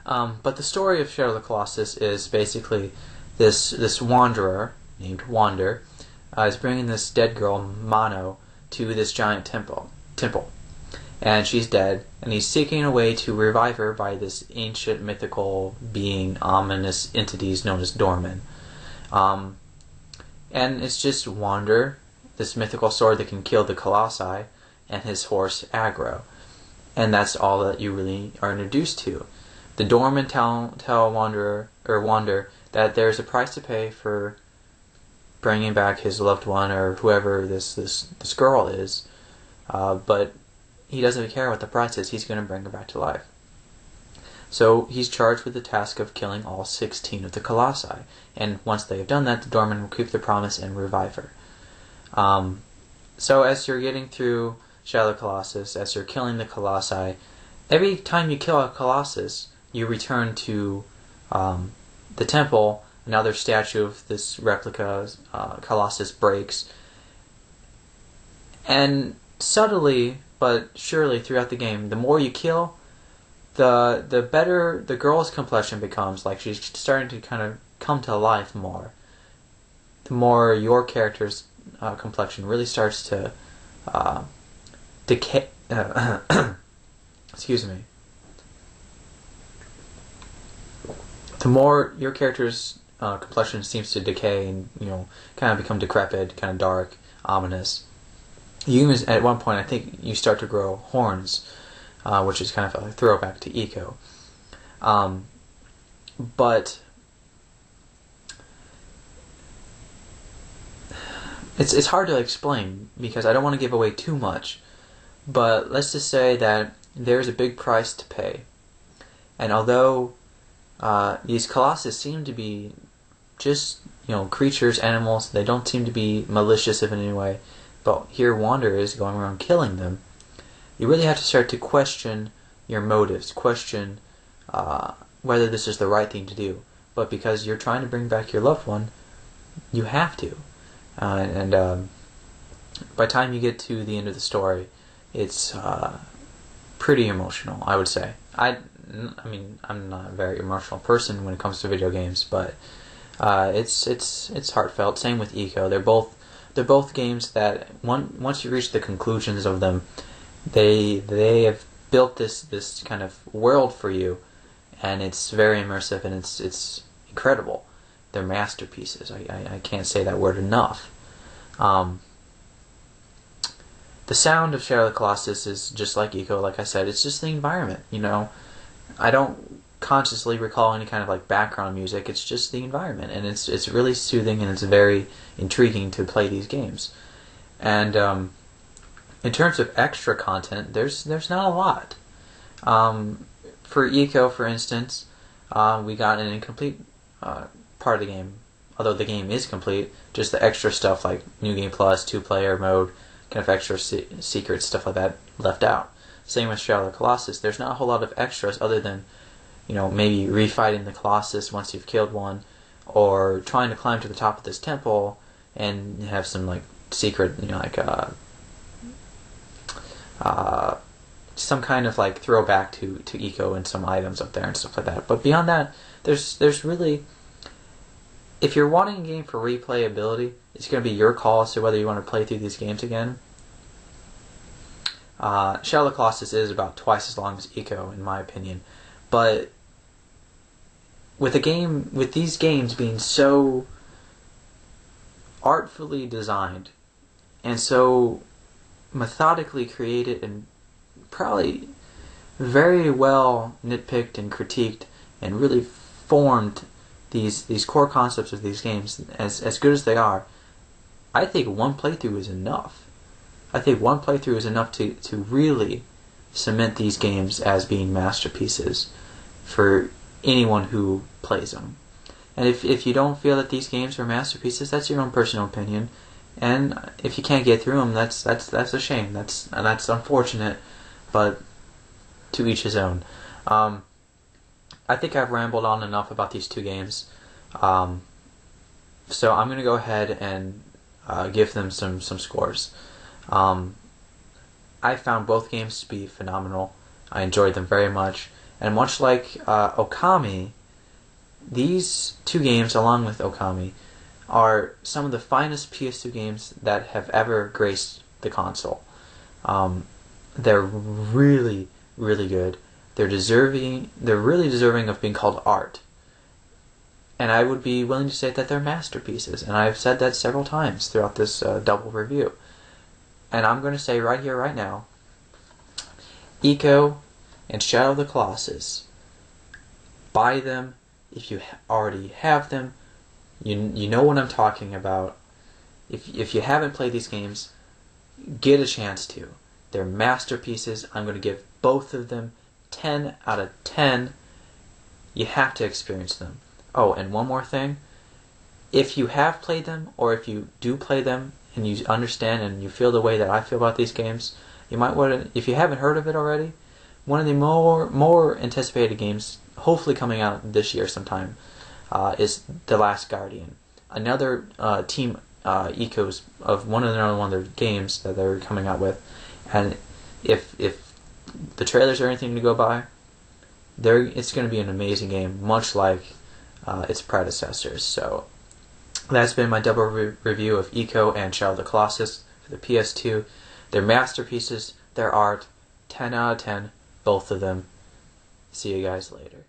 But the story of Shadow of the Colossus is basically this wanderer named Wander is bringing this dead girl Mono to this giant temple, and she's dead, and he's seeking a way to revive her by this ancient mythical being, ominous entities known as Dorman. And it's just Wander, this mythical sword that can kill the Colossi, and his horse Aggro. And that's all that you really are introduced to. The Dorman tell Wander that there's a price to pay for bringing back his loved one, or whoever this girl is, but he doesn't care what the price is. He's going to bring her back to life. So he's charged with the task of killing all 16 of the Colossi, and once they have done that, the Dorman will keep their promise and revive her. So as you're getting through Shadow of the Colossus, as you're killing the Colossi, every time you kill a Colossus, you return to the temple. Another statue of this replica Colossus breaks, and subtly but surely throughout the game, the more you kill, the better the girl's complexion becomes. Like, she's starting to kind of come to life more. The more your character's complexion really starts to decay. Excuse me. The more your character's complexion seems to decay and, kind of become decrepit, kind of dark, ominous. You even, at one point, I think you start to grow horns, which is kind of a throwback to ICO. But it's hard to explain because I don't want to give away too much. But let's just say that there's a big price to pay, and although these Colossus seem to be just creatures, animals, they don't seem to be malicious in any way. But here Wander is going around killing them. You really have to start to question your motives, question whether this is the right thing to do. But because you're trying to bring back your loved one, you have to. And by the time you get to the end of the story, it's pretty emotional, I would say. I mean, I'm not a very emotional person when it comes to video games, but it's heartfelt. Same with ICO. They're both games that once you reach the conclusions of them, they have built this kind of world for you, and it's very immersive, and it's incredible. They're masterpieces. I can't say that word enough. The sound of Shadow of the Colossus is just like ICO. Like I said, it's just the environment. I don't consciously recall any kind of like background music. It's just the environment, and it's really soothing, and it's very intriguing to play these games. And in terms of extra content, there's not a lot. For ICO, for instance, we got an incomplete part of the game. Although the game is complete, just the extra stuff like New Game Plus, 2-player mode, kind of extra secret stuff like that left out. Same with Shadow of the Colossus. There's not a whole lot of extras other than maybe refighting the Colossus once you've killed one, or trying to climb to the top of this temple and have some like secret, some kind of like throwback to ICO and some items up there and stuff like that. But beyond that, there's really, if you're wanting a game for replayability, it's going to be your call as to whether you want to play through these games again. Shadow of the Colossus is about twice as long as ICO, in my opinion, but with these games being so artfully designed and so methodically created and probably very well nitpicked and critiqued and really formed these core concepts of these games as good as they are, I think one playthrough is enough. I think one playthrough is enough to really cement these games as being masterpieces for anyone who plays them. And if you don't feel that these games are masterpieces, that's your own personal opinion. And if you can't get through them, that's a shame. That's unfortunate, but to each his own. I think I've rambled on enough about these two games, so I'm going to go ahead and give them some scores. I found both games to be phenomenal. I enjoyed them very much, And much like Okami, these two games, along with Okami, are some of the finest PS2 games that have ever graced the console. They're really, really good. They're really deserving of being called art. And I would be willing to say that they're masterpieces. And I've said that several times throughout this double review. And I'm going to say right here, right now, ICO and Shadow of the Colossus. Buy them if you already have them. You know what I'm talking about. If you haven't played these games, get a chance to. They're masterpieces. I'm going to give both of them 10 out of 10. You have to experience them. Oh, and one more thing. If you have played them, or if you do play them, and you understand and you feel the way that I feel about these games, you might want to, if you haven't heard of it already, one of the more anticipated games, hopefully coming out this year sometime, is The Last Guardian. Another team ecos of one of their games that they're coming out with, and if the trailers are anything to go by, it's going to be an amazing game, much like its predecessors. So that's been my double review of ICO and Shadow of the Colossus for the PS2. They're masterpieces, they're art, 10 out of 10, both of them. See you guys later.